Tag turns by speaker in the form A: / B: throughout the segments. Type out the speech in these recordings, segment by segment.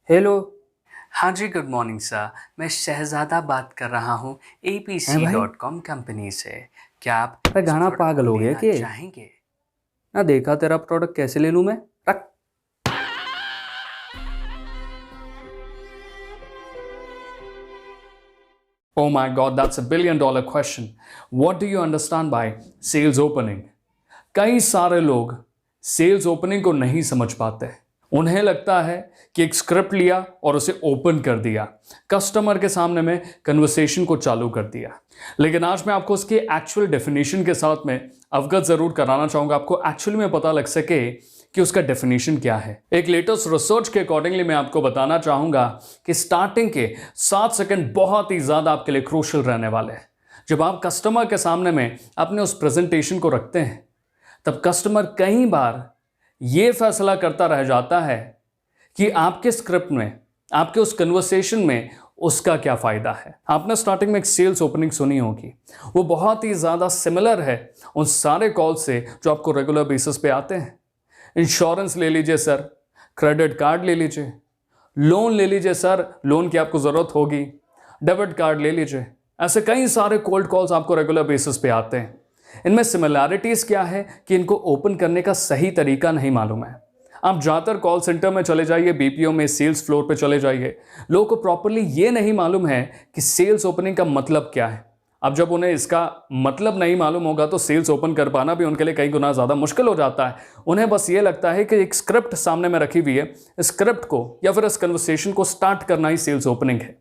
A: Hello.
B: हाँ जी, good morning sir. मैं शहज़ादा बात कर रहा हूँ
A: हैं भाई?
B: abc.com कंपनी से। क्या आप
A: अरे
B: इस
A: गाना
B: प्रोडक्ट को
A: पागल हो गया
B: लेना
A: कि
B: चाहेंगे?
A: ना देखा तेरा प्रोडक्ट कैसे ले लूं मैं? रख।
C: Oh my God, that's $1 billion question. What do you understand by sales opening? कई सारे लोग सेल्स ओपनिंग को नहीं समझ पाते। उन्हें लगता है कि एक स्क्रिप्ट लिया और उसे ओपन कर दिया, कस्टमर के सामने में कन्वर्सेशन को चालू कर दिया। लेकिन आज मैं आपको उसके एक्चुअल डेफिनेशन के साथ में अवगत जरूर कराना चाहूंगा, आपको एक्चुअली में पता लग सके कि उसका डेफिनेशन क्या है। एक लेटेस्ट रिसर्च के अकॉर्डिंगली मैं आपको बताना चाहूंगा कि स्टार्टिंग के 7 सेकंड बहुत ही ज्यादा आपके लिए क्रूशियल रहने वाले हैं। जब आप कस्टमर के सामने में अपने उस प्रेजेंटेशन को रखते हैं, तब कस्टमर कई बार यह फैसला करता रह जाता है कि आपके स्क्रिप्ट में, आपके उस कन्वर्सेशन में उसका क्या फायदा है। आपने स्टार्टिंग में एक सेल्स ओपनिंग सुनी होगी, वो बहुत ही ज्यादा सिमिलर है उन सारे कॉल से जो आपको रेगुलर बेसिस पे आते हैं। इंश्योरेंस ले लीजिए सर, क्रेडिट कार्ड ले लीजिए, लोन ले लीजिए सर, लोन की आपको जरूरत होगी, डेबिट कार्ड ले लीजिए। ऐसे कई सारे कोल्ड कॉल्स आपको रेगुलर बेसिस पे आते हैं। इनमें सिमिलैरिटीज क्या है कि इनको ओपन करने का सही तरीका नहीं मालूम है। आप ज़्यादातर कॉल सेंटर में चले जाइए, बीपीओ में सेल्स फ्लोर पे चले जाइए, लोगों को प्रॉपरली ये नहीं मालूम है कि सेल्स ओपनिंग का मतलब क्या है। अब जब उन्हें इसका मतलब नहीं मालूम होगा तो सेल्स ओपन कर पाना भी उनके लिए कई गुना ज़्यादा मुश्किल हो जाता है। उन्हें बस ये लगता है कि एक स्क्रिप्ट सामने में रखी हुई है, स्क्रिप्ट को या फिर इस कन्वर्सेशन को स्टार्ट करना ही सेल्स ओपनिंग है।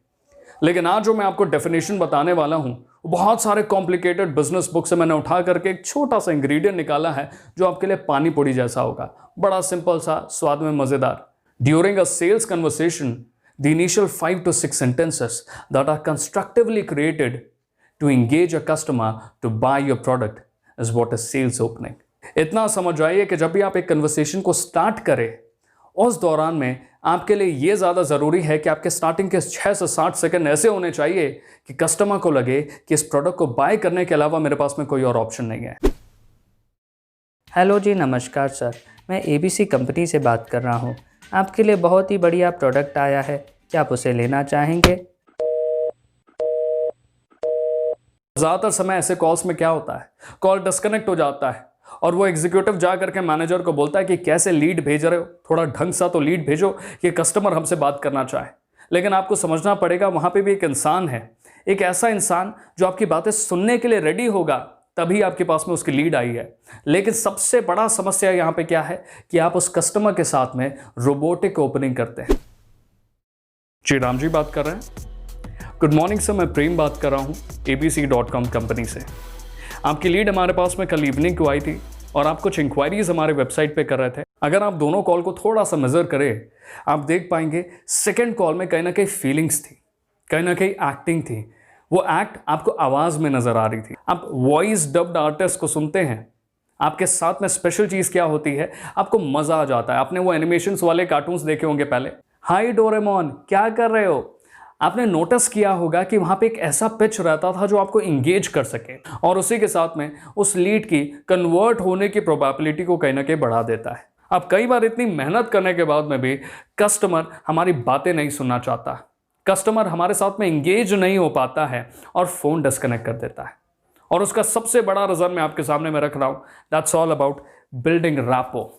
C: लेकिन आज जो मैं आपको डेफिनेशन बताने वाला हूं, बहुत सारे कॉम्प्लिकेटेड बिजनेस बुक से मैंने उठा करके एक छोटा सा इंग्रेडिएंट निकाला है जो आपके लिए पानी पूरी जैसा होगा, बड़ा सिंपल सा, स्वाद में मजेदार। During a sales conversation, the initial 5 to 6 sentences that are constructively created to engage a customer to buy your product is what is sales opening. इतना समझ जाइए कि जब भी आप एक कन्वर्सेशन को स्टार्ट करें, उस दौरान में आपके लिए यह ज्यादा जरूरी है कि आपके स्टार्टिंग के 6 से 60 सेकंड ऐसे होने चाहिए कि कस्टमर को लगे कि इस प्रोडक्ट को बाय करने के अलावा मेरे पास में कोई और ऑप्शन नहीं है।
A: हेलो जी, नमस्कार सर। मैं एबीसी कंपनी से बात कर रहा हूँ। आपके लिए बहुत ही बढ़िया प्रोडक्ट आया है, क्या आप उसे लेना चाहेंगे?
C: ज्यादातर समय ऐसे कॉल्स में क्या होता है, कॉल डिस्कनेक्ट हो जाता है और वो एग्जीक्यूटिव जा करके मैनेजर को बोलता है कि कैसे लीड भेज रहे हो, थोड़ा ढंग सा तो लीड भेजो, ये कस्टमर हमसे बात करना चाहे। लेकिन आपको समझना पड़ेगा, वहां पे भी एक इंसान है, एक ऐसा इंसान जो आपकी बातें सुनने के लिए रेडी होगा, तभी आपके पास में उसकी लीड आई है। लेकिन सबसे बड़ा समस्या यहां पे क्या है कि आप उस कस्टमर के साथ में रोबोटिक ओपनिंग करते हैं। जी राम जी बात कर रहे हैं। गुड मॉर्निंग सर, मैं प्रेम बात कर रहा हूँ abc.com कंपनी से। आपकी लीड हमारे पास में कल इवनिंग को आई थी और आप कुछ इंक्वायरीज हमारे वेबसाइट पे कर रहे थे। अगर आप दोनों कॉल को थोड़ा सा मेजर करें, आप देख पाएंगे सेकंड कॉल में कहीं ना कहीं फीलिंग्स थी, कहीं ना कहीं एक्टिंग थी। वो एक्ट आपको आवाज में नजर आ रही थी। आप वॉइस डब्ड आर्टिस्ट को सुनते हैं, आपके साथ में स्पेशल चीज क्या होती है, आपको मजा आ जाता है। आपने वो एनिमेशंस वाले कार्टून्स देखे होंगे पहले, हाय डोरेमोन क्या कर रहे हो। आपने नोटिस किया होगा कि वहां पे एक ऐसा पिच रहता था जो आपको इंगेज कर सके और उसी के साथ में उस लीड की कन्वर्ट होने की प्रोबेबिलिटी को कहीं ना कहीं बढ़ा देता है। अब कई बार इतनी मेहनत करने के बाद में भी कस्टमर हमारी बातें नहीं सुनना चाहता, कस्टमर हमारे साथ में इंगेज नहीं हो पाता है और फोन डिस्कनेक्ट कर देता है। और उसका सबसे बड़ा रीजन मैं आपके सामने में रख रहा हूं, that's all about building rapport.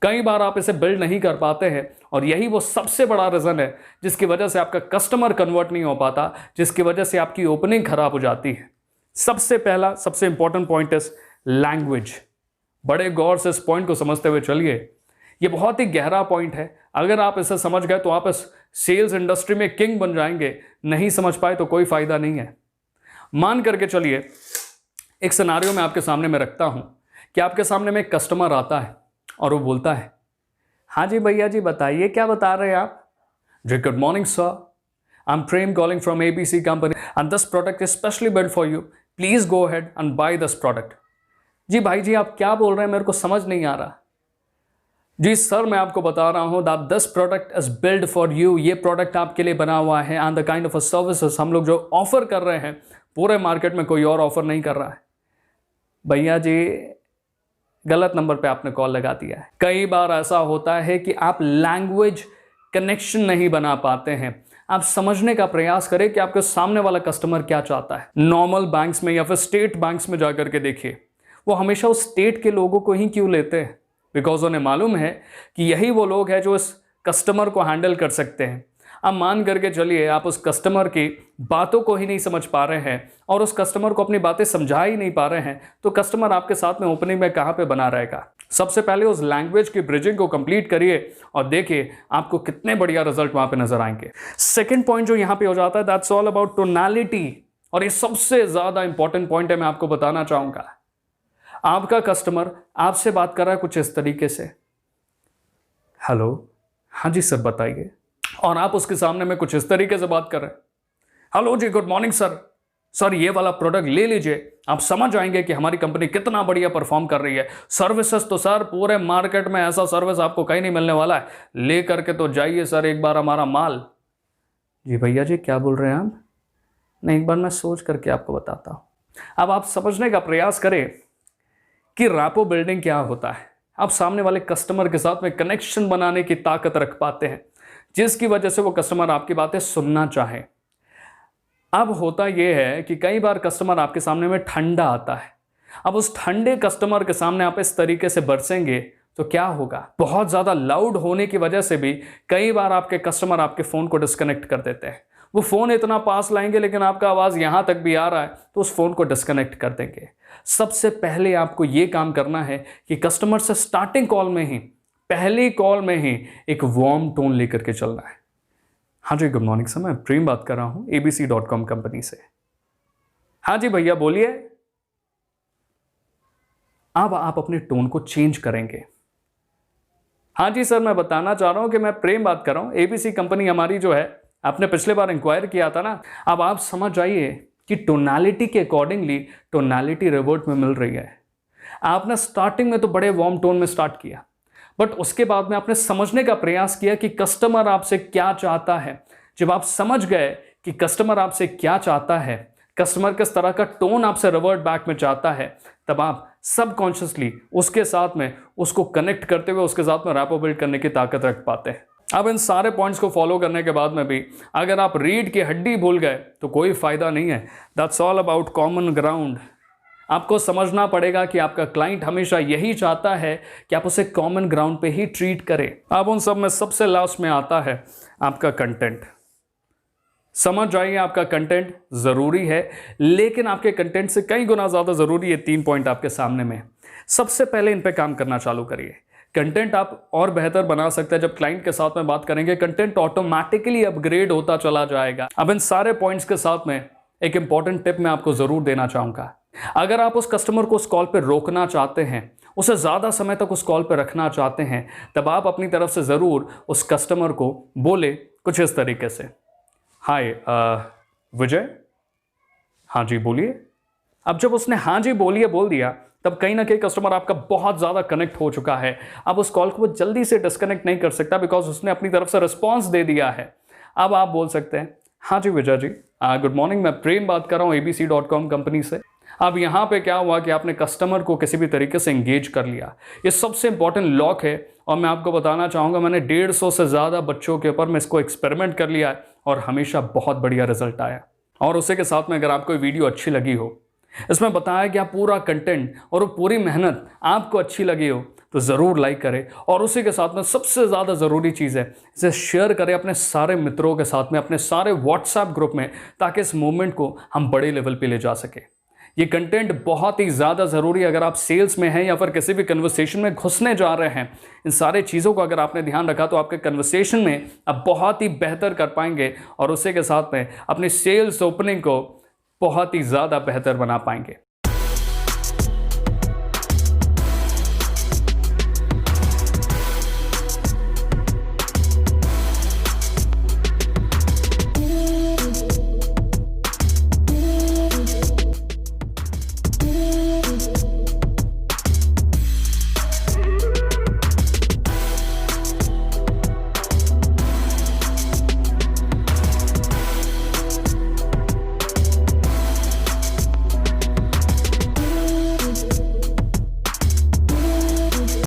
C: कई बार आप इसे बिल्ड नहीं कर पाते हैं और यही वो सबसे बड़ा रीजन है जिसकी वजह से आपका कस्टमर कन्वर्ट नहीं हो पाता, जिसकी वजह से आपकी ओपनिंग खराब हो जाती है। सबसे पहला, सबसे इंपॉर्टेंट पॉइंट इज लैंग्वेज। बड़े गौर से इस पॉइंट को समझते हुए चलिए, ये बहुत ही गहरा पॉइंट है। अगर आप इसे समझ गए तो आप इस सेल्स इंडस्ट्री में किंग बन जाएंगे, नहीं समझ पाए तो कोई फायदा नहीं है। मान करके चलिए, एक सिनारियो में आपके सामने मैं रखता हूं कि आपके सामने में एक कस्टमर आता है और वो बोलता है, हाँ जी भैया जी बताइए क्या बता रहे हैं आप। जी good morning sir, I am Prem calling from ABC company and this product is specially build for you, please go ahead and buy this product. जी भाई जी आप क्या बोल रहे हैं, मेरे को समझ नहीं आ रहा। जी सर मैं आपको बता रहा हूं that this product is build for you, ये प्रोडक्ट आपके लिए बना हुआ है and the kind of a services हम लोग जो ऑफर कर रहे हैं पूरे मार्केट में कोई और ऑफर नहीं कर रहा है। भैया जी गलत नंबर पे आपने कॉल लगा दिया है। कई बार ऐसा होता है कि आप लैंग्वेज कनेक्शन नहीं बना पाते हैं। आप समझने का प्रयास करें कि आपके सामने वाला कस्टमर क्या चाहता है। नॉर्मल बैंक्स में या फिर स्टेट बैंक्स में जाकर के देखिए, वो हमेशा उस स्टेट के लोगों को ही क्यों लेते हैं? बिकॉज उन्हें मालूम है कि यही वो लोग हैं जो इस कस्टमर को हैंडल कर सकते हैं। अब मान करके चलिए आप उस कस्टमर की बातों को ही नहीं समझ पा रहे हैं और उस कस्टमर को अपनी बातें समझा ही नहीं पा रहे हैं, तो कस्टमर आपके साथ में ओपनिंग में कहाँ पे बना रहेगा? सबसे पहले उस लैंग्वेज की ब्रिजिंग को कंप्लीट करिए और देखिए आपको कितने बढ़िया रिजल्ट वहां पे नजर आएंगे। सेकंड पॉइंट जो यहां पे हो जाता है, दैट्स ऑल अबाउट टोनालिटी, और ये सबसे ज्यादा इंपॉर्टेंट पॉइंट है, मैं आपको बताना चाहूंगा। आपका कस्टमर आपसे बात कर रहा है कुछ इस तरीके से, हेलो, हाँ जी सर बताइए, और आप उसके सामने में कुछ इस तरीके से बात कर रहे हैं, हेलो जी गुड मॉर्निंग सर, सर ये वाला प्रोडक्ट ले लीजिए, आप समझ जाएंगे कि हमारी कंपनी कितना बढ़िया परफॉर्म कर रही है। सर्विसेज तो सर पूरे मार्केट में ऐसा सर्विस आपको कहीं नहीं मिलने वाला है, ले करके तो जाइए सर एक बार हमारा माल। जी भैया जी क्या बोल रहे हैं आप? नहीं, एक बार मैं सोच करके आपको बताता हूँ। अब आप समझने का प्रयास करें कि रैपो बिल्डिंग क्या होता है। आप सामने वाले कस्टमर के साथ में कनेक्शन बनाने की ताकत रख पाते हैं, जिसकी वजह से वो कस्टमर आपकी बातें सुनना चाहे। अब होता यह है कि कई बार कस्टमर आपके सामने में ठंडा आता है। अब उस ठंडे कस्टमर के सामने आप इस तरीके से बरसेंगे तो क्या होगा? बहुत ज़्यादा लाउड होने की वजह से भी कई बार आपके कस्टमर आपके फ़ोन को डिस्कनेक्ट कर देते हैं। वो फ़ोन इतना पास लाएंगे लेकिन आपका आवाज़ यहाँ तक भी आ रहा है तो उस फ़ोन को डिस्कनेक्ट कर देंगे। सबसे पहले आपको ये काम करना है कि कस्टमर से स्टार्टिंग कॉल में ही, पहली कॉल में ही एक वार्म टोन लेकर के चलना है। हाँ जी गुड मॉर्निंग सर, मैं प्रेम बात कर रहा हूँ abc.com कंपनी से। हाँ जी भैया बोलिए। अब आप अपने टोन को चेंज करेंगे। हाँ जी सर, मैं बताना चाह रहा हूँ कि मैं प्रेम बात कर रहा हूँ, ABC कंपनी हमारी जो है, आपने पिछले बार इंक्वायर किया था ना। अब आप समझ जाइए कि टोनालिटी के अकॉर्डिंगली टोनालिटी रिवर्ट में मिल रही है। आपने स्टार्टिंग में तो बड़े वार्म टोन में स्टार्ट किया, बट उसके बाद में आपने समझने का प्रयास किया कि कस्टमर आपसे क्या चाहता है। जब आप समझ गए कि कस्टमर आपसे क्या चाहता है, कस्टमर किस तरह का टोन आपसे रिवर्ट बैक में चाहता है, तब आप सबकॉन्शियसली उसके साथ में उसको कनेक्ट करते हुए उसके साथ में रैपो बिल्ड करने की ताकत रख पाते हैं। अब इन सारे पॉइंट्स को फॉलो करने के बाद में भी अगर आप रीढ़ की हड्डी भूल गए तो कोई फायदा नहीं है। That's all about common ground. आपको समझना पड़ेगा कि आपका क्लाइंट हमेशा यही चाहता है कि आप उसे कॉमन ग्राउंड पे ही ट्रीट करें। अब उन सब में सबसे लास्ट में आता है आपका कंटेंट। समझ जाइए आपका कंटेंट ज़रूरी है, लेकिन आपके कंटेंट से कई गुना ज़्यादा ज़रूरी है 3 पॉइंट आपके सामने में। सबसे पहले इन पे काम करना चालू करिए। कंटेंट आप और बेहतर बना सकते हैं जब क्लाइंट के साथ में बात करेंगे। कंटेंट ऑटोमेटिकली अपग्रेड होता चला जाएगा। अब इन सारे पॉइंट्स के साथ में एक इंपॉर्टेंट टिप मैं आपको ज़रूर देना चाहूँगा। अगर आप उस कस्टमर को उस कॉल पर रोकना चाहते हैं, उसे ज़्यादा समय तक उस कॉल पर रखना चाहते हैं, तब आप अपनी तरफ से ज़रूर उस कस्टमर को बोले कुछ इस तरीके से, हाय विजय, हाँ जी बोलिए। अब जब उसने हाँ जी बोलिए बोल दिया, तब कहीं ना कहीं कस्टमर आपका बहुत ज़्यादा कनेक्ट हो चुका है। अब उस कॉल को वो जल्दी से डिस्कनेक्ट नहीं कर सकता, बिकॉज उसने अपनी तरफ से रिस्पॉन्स दे दिया है। अब आप बोल सकते हैं, हाँ जी विजय जी गुड मॉर्निंग, मैं प्रेम बात कर रहा हूँ abc.com कंपनी से। अब यहाँ पे क्या हुआ कि आपने कस्टमर को किसी भी तरीके से एंगेज कर लिया। ये सबसे इंपॉर्टेंट लॉक है और मैं आपको बताना चाहूँगा, मैंने 150 से ज़्यादा बच्चों के ऊपर मैं इसको एक्सपेरिमेंट कर लिया है और हमेशा बहुत बढ़िया रिजल्ट आया। और उसी के साथ में अगर आपको वीडियो अच्छी लगी हो, इसमें बताया गया पूरा कंटेंट और वो पूरी मेहनत आपको अच्छी लगी हो, तो ज़रूर लाइक करें। और उसी के साथ में सबसे ज़्यादा ज़रूरी चीज़ है, इसे शेयर करें अपने सारे मित्रों के साथ में, अपने सारे व्हाट्सएप ग्रुप में, ताकि इस मूवमेंट को हम बड़े लेवल पे ले जा सके। ये कंटेंट बहुत ही ज़्यादा ज़रूरी है अगर आप सेल्स में हैं या फिर किसी भी कन्वर्सेशन में घुसने जा रहे हैं। इन सारे चीज़ों को अगर आपने ध्यान रखा तो आपके कन्वर्सेशन में आप बहुत ही बेहतर कर पाएंगे और उसी के साथ में अपनी सेल्स ओपनिंग को बहुत ही ज़्यादा बेहतर बना पाएंगे।